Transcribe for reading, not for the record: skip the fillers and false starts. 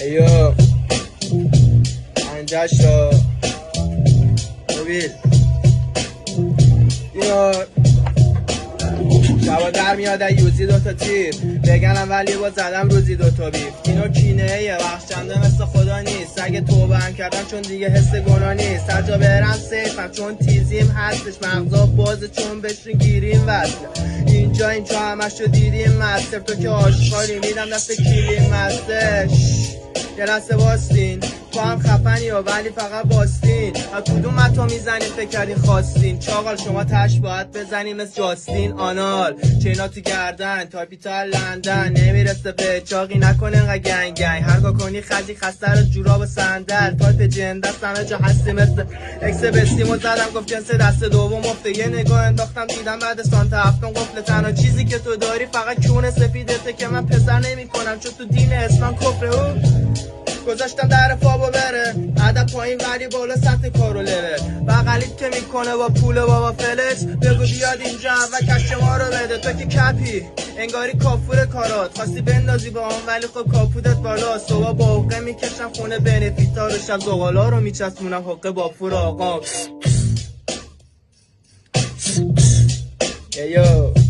ایو 50 تا موبیل اینو شبا در میاد یوزی 2 تا تیر بگنم ولی با زدم روزی 2 تا بیف. اینو کینه یه بخشنده مثل خدا نیست. اگه توبه هم کردم چون دیگه حس گناه نیست. هر جا برم سیفم چون تیزیم هستش. مغزا بازه چون بشین گیریم وصله. اینجا همش رو دیدیم مستر. تو که آشقالی میدم دست کلیم مستش. یه لحظه باستین تو هم خفنی ها ولی فقط باستین. از کدوم متا میزنین فکر کردین خواستین. چاقال شما تش باید بزنین مثل جاستین آنال. چینا تو گردن تایپی تا لندن نمیرسه به چاقی نکنه انقدر گنگ گنگ. هرگاه کنی خزی خسته رو جوراب و صندل. تایپ جندست همه جا هستی مثل اکس بستیمو زدم گفت جنس دست دوم افته. یه نگاه انداختم دیدم بعد سانت هفتم قفل. تنها چیزی که تو داری فقط کون سفیدته که من پسر نمی کنم چون تو دین اسلام کفره. گذاشتم در فابو بره عدد پایین ولی بالا سطح کارو لره. بغلیت که میکنه با پول بابا فلت. بگو بیاد اینجا و کش ما رو بده. تو که کپی انگاری کافور کارات. خواستی بندازی با هم ولی خب کاپودت بالا. صبح با حقه میکشم خونه بنفیتا رو. شب زغالا رو میچسبونم حقه با پور آقا. ایو